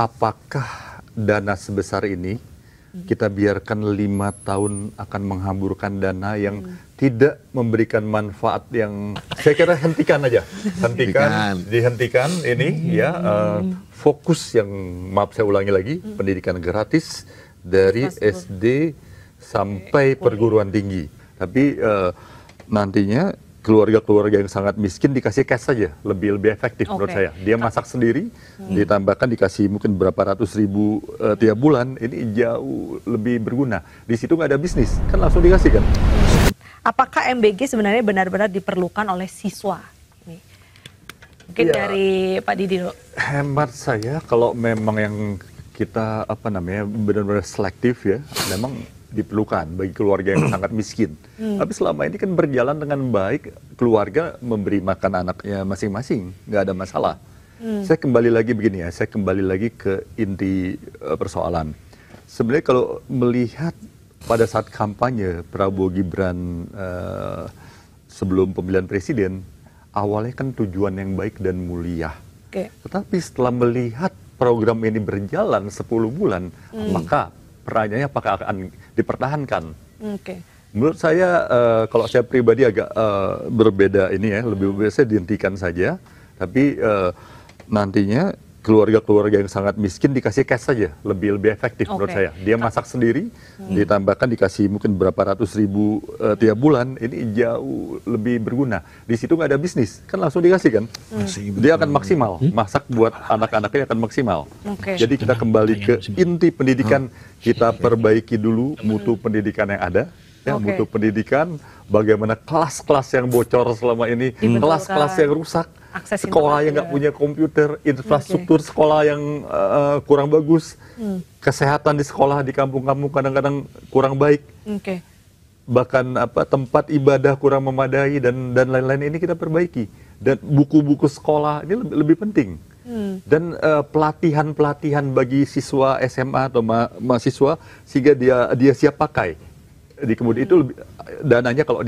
apakah dana sebesar ini kita biarkan 5 tahun akan menghamburkan dana yang tidak memberikan manfaat yang saya kira hentikan aja, dihentikan ini ya, fokus yang maaf saya ulangi lagi, pendidikan gratis dari SD sampai perguruan tinggi. Tapi nantinya keluarga-keluarga yang sangat miskin dikasih cash saja, lebih efektif menurut saya. Dia masak sendiri, ditambahkan dikasih mungkin berapa ratus ribu tiap bulan, ini jauh lebih berguna. Di situ nggak ada bisnis, kan langsung dikasih kan. Apakah MBG sebenarnya benar-benar diperlukan oleh siswa? Mungkin ya, dari Pak Didi dulu. Hemat saya kalau memang yang kita benar-benar selektif ya, memang diperlukan bagi keluarga yang sangat miskin. Tapi selama ini kan berjalan dengan baik, keluarga memberi makan anaknya masing-masing, nggak ada masalah. Saya kembali lagi begini ya, saya kembali lagi ke inti persoalan. Sebenarnya kalau melihat pada saat kampanye Prabowo Gibran sebelum pemilihan presiden, awalnya kan tujuan yang baik dan mulia. Tetapi setelah melihat program ini berjalan 10 bulan, maka perannya apakah akan dipertahankan? Menurut saya, kalau saya pribadi agak berbeda ini ya, lebih biasa dihentikan saja. Tapi nantinya keluarga-keluarga yang sangat miskin dikasih cash saja, lebih efektif menurut saya. Dia masak sendiri, ditambahkan dikasih mungkin berapa ratus ribu tiap bulan, ini jauh lebih berguna. Di situ nggak ada bisnis, kan langsung dikasih kan. Dia akan maksimal, masak buat anak-anaknya akan maksimal. Jadi kita kembali ke inti pendidikan, kita perbaiki dulu mutu pendidikan yang ada. Ya, mutu pendidikan, bagaimana kelas-kelas yang bocor selama ini, kelas-kelas yang rusak, sekolah yang nggak punya komputer, infrastruktur sekolah yang kurang bagus, kesehatan di sekolah di kampung-kampung kadang-kadang kurang baik, bahkan tempat ibadah kurang memadai dan lain-lain, ini kita perbaiki. Dan buku-buku sekolah ini lebih penting. Dan pelatihan-pelatihan bagi siswa SMA atau mahasiswa sehingga dia siap pakai. Di kemudian itu dananya kalau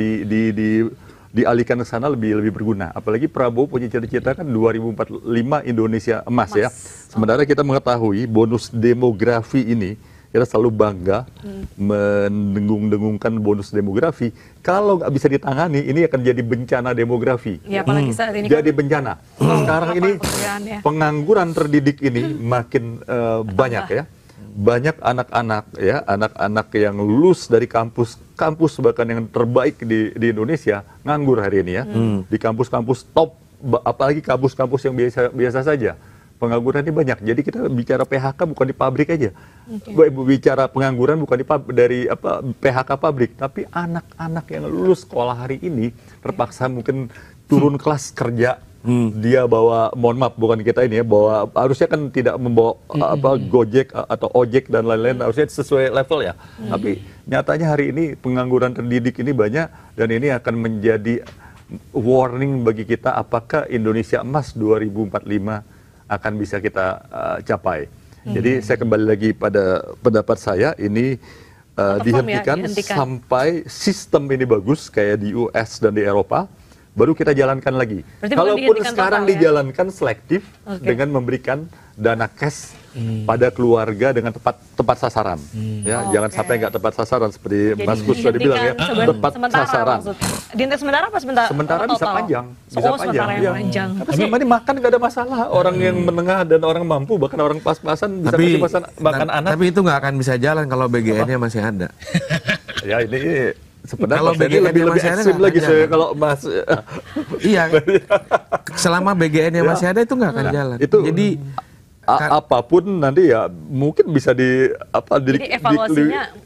dialihkan ke sana lebih berguna. Apalagi Prabowo punya cita-cita kan 2045 Indonesia emas ya. Sementara kita mengetahui bonus demografi ini, kita selalu bangga mendengung-dengungkan bonus demografi. Kalau nggak bisa ditangani, ini akan jadi bencana demografi. Ya, apalagi saat ini jadi bencana. Sekarang ini pengangguran terdidik ini makin banyak ya. Banyak anak-anak ya, anak-anak yang lulus dari kampus bahkan yang terbaik di Indonesia nganggur hari ini ya. Di kampus-kampus top, apalagi kampus-kampus yang biasa saja. Pengangguran ini banyak. Jadi kita bicara PHK bukan di pabrik aja. Bicara pengangguran bukan dari PHK pabrik, tapi anak-anak yang lulus sekolah hari ini terpaksa mungkin turun kelas kerja. Dia bawa, mohon maaf bukan kita ini ya, bawa, harusnya kan tidak membawa Gojek atau ojek dan lain-lain, harusnya sesuai level ya. Tapi nyatanya hari ini pengangguran terdidik ini banyak, dan ini akan menjadi warning bagi kita apakah Indonesia emas 2045 akan bisa kita capai. Jadi saya kembali lagi pada pendapat saya, ini dihentikan sampai sistem ini bagus kayak di US dan di Eropa. Baru kita jalankan lagi. Kalaupun sekarang dijalankan selektif dengan memberikan dana cash pada keluarga dengan tepat sasaran. Ya, jangan sampai nggak tepat sasaran seperti Mas Gus tadi bilang ya, tepat sasaran. Dihentikan sementara apa sementara? Sementara bisa panjang, bisa panjang. Tapi selama ini makan nggak ada masalah. Orang yang menengah dan orang mampu, bahkan orang pas-pasan bisa makan anak. Tapi itu nggak akan bisa jalan kalau BGN-nya masih ada. Ya ini sebenarnya kalau BGN lebih ekstrim lagi saya kalau Mas. Iya. Selama BGN-nya masih ada itu nggak akan jalan. Itu jadi apapun nanti ya mungkin bisa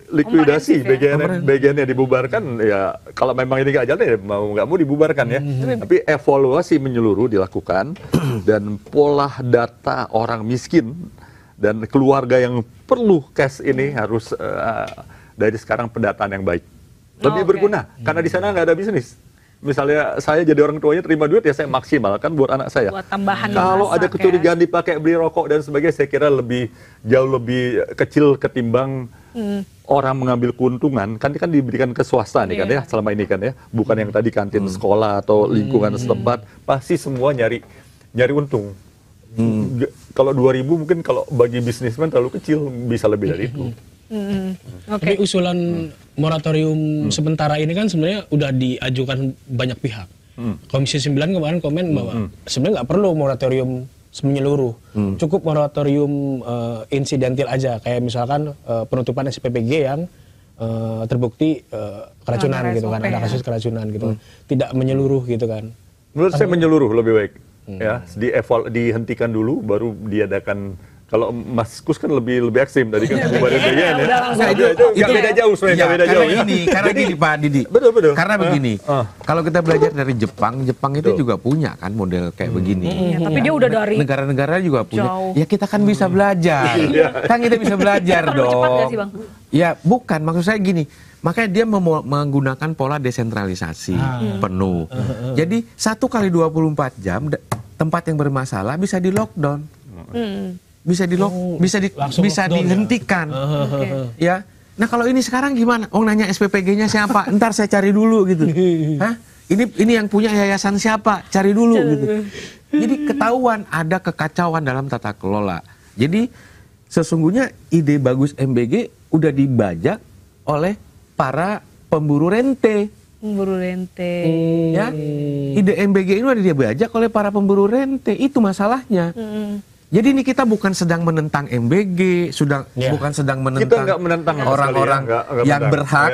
likuidasi BGN-nya dibubarkan ya. Kalau memang ini nggak jalan ya nggak mau dibubarkan ya. Tapi evaluasi menyeluruh dilakukan dan pola data orang miskin dan keluarga yang perlu cash ini harus dari sekarang pendataan yang baik. Lebih berguna, karena di sana nggak ada bisnis. Misalnya saya jadi orang tuanya terima duit ya saya maksimalkan buat anak saya. Buat tambahan. Kalau ada kecurigaan dipakai beli rokok dan sebagainya, saya kira jauh lebih kecil ketimbang orang mengambil keuntungan. Kan diberikan ke swasta nih kan ya selama ini kan ya, bukan yang tadi kantin sekolah atau lingkungan setempat. Pasti semua nyari untung. Kalau 2.000 mungkin kalau bagi bisnismen terlalu kecil, bisa lebih dari itu. Tapi usulan moratorium sementara ini kan sebenarnya udah diajukan banyak pihak. Komisi 9 kemarin komen bahwa sebenarnya nggak perlu moratorium menyeluruh, cukup moratorium insidentil aja, kayak misalkan penutupan SPPG yang terbukti keracunan gitu kan, ada kasus keracunan gitu, tidak menyeluruh gitu kan. Menurut saya menyeluruh lebih baik, ya dihentikan dulu, baru diadakan. Kalau Mas Kus kan lebih ekstrim tadi kan bubarin BGN ya. Nah, itu beda jauh sebenarnya, beda jauh. Karena gini Pak Didi. Betul. Karena begini, kalau kita belajar dari Jepang itu juga punya kan model kayak begini. Tapi dia udah dari negara-negara juga punya. jauh. Ya kita kan bisa belajar. Kan kita bisa belajar Terlalu cepat nggak dong. sih, Bang? Ya bukan, maksud saya gini. Makanya dia menggunakan pola desentralisasi penuh. Jadi 1 kali 24 jam tempat yang bermasalah bisa di lockdown. Bisa dihentikan. Ya. Nah, kalau ini sekarang gimana? Oh, nanya SPPG-nya siapa? Ntar saya cari dulu gitu. Hah? Ini yang punya yayasan siapa? Cari dulu gitu. Jadi ketahuan ada kekacauan dalam tata kelola. Jadi sesungguhnya ide bagus MBG udah dibajak oleh para pemburu rente. Pemburu rente. Ya. Ide MBG ini udah dibajak oleh para pemburu rente. Itu masalahnya. Jadi ini kita bukan sedang menentang MBG, bukan sedang menentang, orang-orang yang berhak.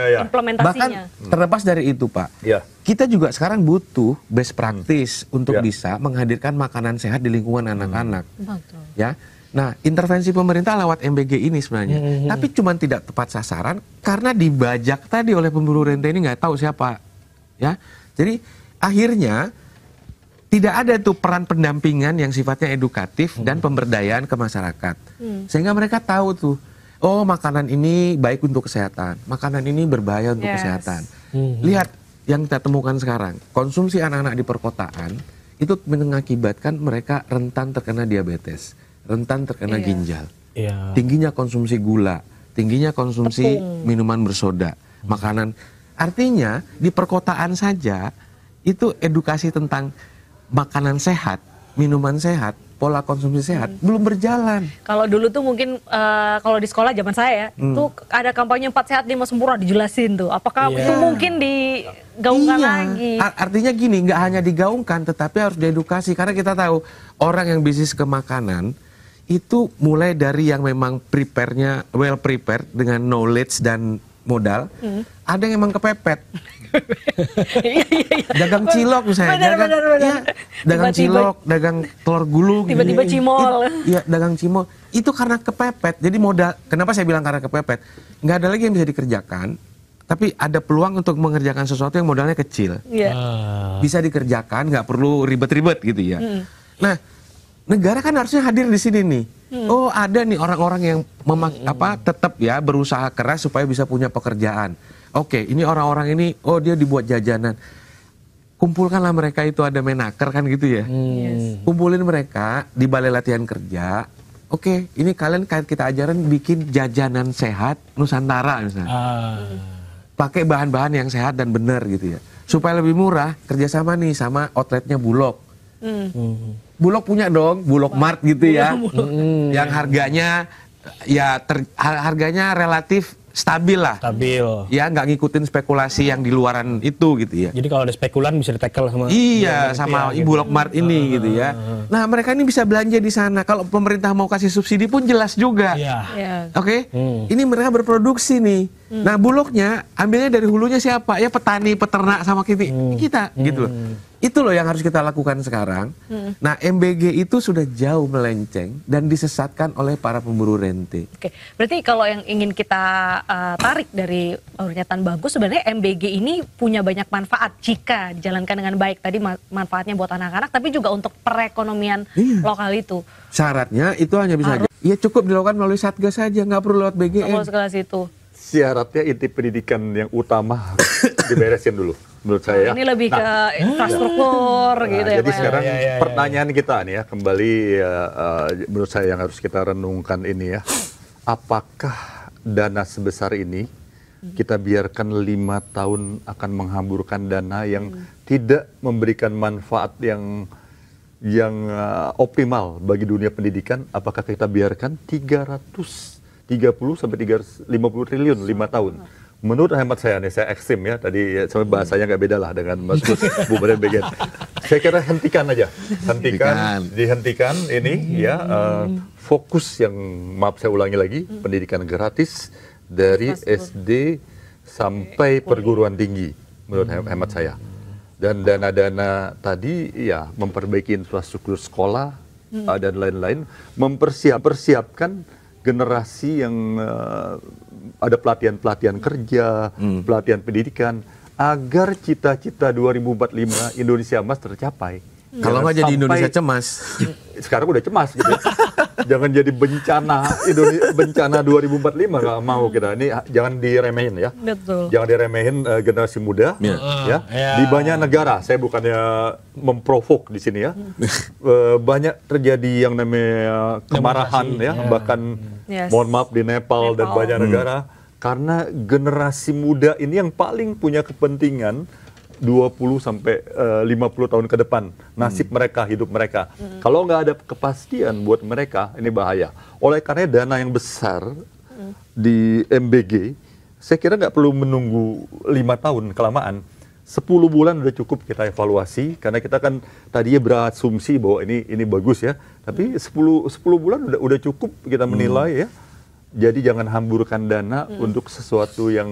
Bahkan terlepas dari itu, Pak. Kita juga sekarang butuh best practice untuk bisa menghadirkan makanan sehat di lingkungan anak-anak. Ya. Nah, intervensi pemerintah lewat MBG ini sebenarnya, tapi cuma tidak tepat sasaran karena dibajak tadi oleh pemburu rente ini, nggak tahu siapa. Ya. Jadi akhirnya tidak ada tuh peran pendampingan yang sifatnya edukatif dan pemberdayaan ke masyarakat. Sehingga mereka tahu tuh, oh makanan ini baik untuk kesehatan, makanan ini berbahaya untuk kesehatan. Lihat yang kita temukan sekarang, konsumsi anak-anak di perkotaan itu mengakibatkan mereka rentan terkena diabetes, rentan terkena ginjal, tingginya konsumsi gula, tingginya konsumsi minuman bersoda, makanan. Artinya di perkotaan saja itu edukasi tentang makanan sehat, minuman sehat, pola konsumsi sehat belum berjalan. Kalau dulu tuh mungkin kalau di sekolah zaman saya tuh ada kampanye 4 sehat 5 sempurna dijelasin tuh. Apakah itu mungkin digaungkan lagi? Artinya gini, nggak hanya digaungkan tetapi harus diedukasi karena kita tahu orang yang bisnis ke makanan itu mulai dari yang memang prepare-nya well prepared dengan knowledge dan modal, ada yang emang kepepet. Dagang cilok misalnya, dagang cilok, dagang telur gulung, tiba-tiba cimol. Iya, dagang cimol. Itu karena kepepet. Jadi modal. Kenapa saya bilang karena kepepet? Nggak ada lagi yang bisa dikerjakan, tapi ada peluang untuk mengerjakan sesuatu yang modalnya kecil. Bisa dikerjakan, nggak perlu ribet-ribet gitu ya. Nah, negara kan harusnya hadir di sini nih. Oh, ada nih orang-orang yang tetap ya berusaha keras supaya bisa punya pekerjaan. Oke, ini orang-orang ini, oh dia dibuat jajanan. Kumpulkanlah mereka itu, ada menaker kan gitu ya. Kumpulin mereka di balai latihan kerja. Oke, ini kalian kita ajarin bikin jajanan sehat Nusantara misalnya. Pakai bahan-bahan yang sehat dan benar gitu ya. Supaya lebih murah, kerjasama nih sama outletnya Bulog. Bulog punya dong, Bulog Mart gitu ya. Yang harganya harganya relatif stabil lah. Stabil. Ya, nggak ngikutin spekulasi yang di luaran itu gitu ya. Jadi kalau ada spekulan bisa ditekel sama sama Bulog Mart ini gitu ya. Nah, mereka ini bisa belanja di sana. Kalau pemerintah mau kasih subsidi pun jelas juga. Oke? Ini mereka berproduksi nih. Nah, Bulognya ambilnya dari hulunya siapa? Ya petani, peternak sama kita gitu loh. Itu loh yang harus kita lakukan sekarang. Nah, MBG itu sudah jauh melenceng dan disesatkan oleh para pemburu rente. Oke, berarti kalau yang ingin kita tarik dari pernyataan bagus, sebenarnya MBG ini punya banyak manfaat jika dijalankan dengan baik. Tadi manfaatnya buat anak-anak, tapi juga untuk perekonomian lokal itu. Syaratnya itu hanya bisa cukup dilakukan melalui Satgas saja, nggak perlu lewat BGN. Kalau sekelas itu. Syaratnya inti pendidikan yang utama diberesin dulu menurut saya. Ini lebih ke infrastruktur gitu ya. Jadi Pak. sekarang pertanyaan kita nih ya, kembali menurut saya yang harus kita renungkan ini ya. Apakah dana sebesar ini kita biarkan 5 tahun akan menghamburkan dana yang tidak memberikan manfaat yang yang optimal bagi dunia pendidikan, apakah kita biarkan 330 sampai 350 triliun 5 tahun? Menurut hemat saya nih, saya ekstrim ya, tadi sampai bahasanya nggak beda lah dengan Mas Gus, Bu Badan Bagian. Saya kira hentikan aja, dihentikan ini ya, fokus yang, maaf saya ulangi lagi, pendidikan gratis dari SD sampai perguruan tinggi, menurut hemat saya. Dan dana-dana tadi ya memperbaiki infrastruktur sekolah dan lain-lain, mempersiapkan generasi yang ada pelatihan-pelatihan kerja, pelatihan pendidikan, agar cita-cita 2045 Indonesia Emas tercapai. Kalau nggak jadi Indonesia cemas. Sekarang udah cemas gitu. Jangan jadi bencana 2045, nggak mau kita. Ini jangan diremehin ya. Betul. Jangan diremehin generasi muda ya. Di banyak negara, saya bukannya memprovok di sini ya. Banyak terjadi yang namanya kemarahan ya, bahkan mohon maaf di Nepal dan banyak negara, karena generasi muda ini yang paling punya kepentingan 20 sampai 50 tahun ke depan, nasib mereka, hidup mereka. Kalau nggak ada kepastian buat mereka, ini bahaya. Oleh karena dana yang besar di MBG, saya kira nggak perlu menunggu 5 tahun kelamaan. 10 bulan udah cukup kita evaluasi, karena kita kan tadinya berasumsi bahwa ini bagus ya, tapi 10 bulan udah cukup kita menilai ya. Jadi jangan hamburkan dana untuk sesuatu yang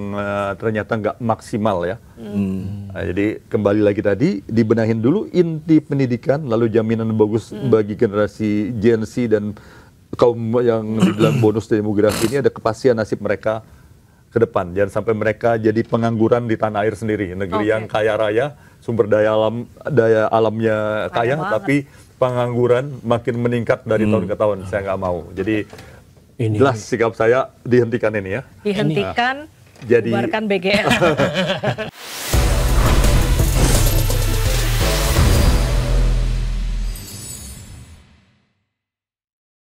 ternyata nggak maksimal ya. Nah, jadi kembali lagi tadi, dibenahin dulu inti pendidikan, lalu jaminan bagus bagi generasi Gen Z dan kaum yang dibilang bonus demografi ini, ada kepastian nasib mereka ke depan. Jangan sampai mereka jadi pengangguran di tanah air sendiri, negeri yang kaya raya, sumber daya alamnya kaya, tapi pengangguran makin meningkat dari tahun ke tahun. Saya nggak mau. Jadi jelas sikap saya, dihentikan ini ya. Dihentikan, bubarkan BGN.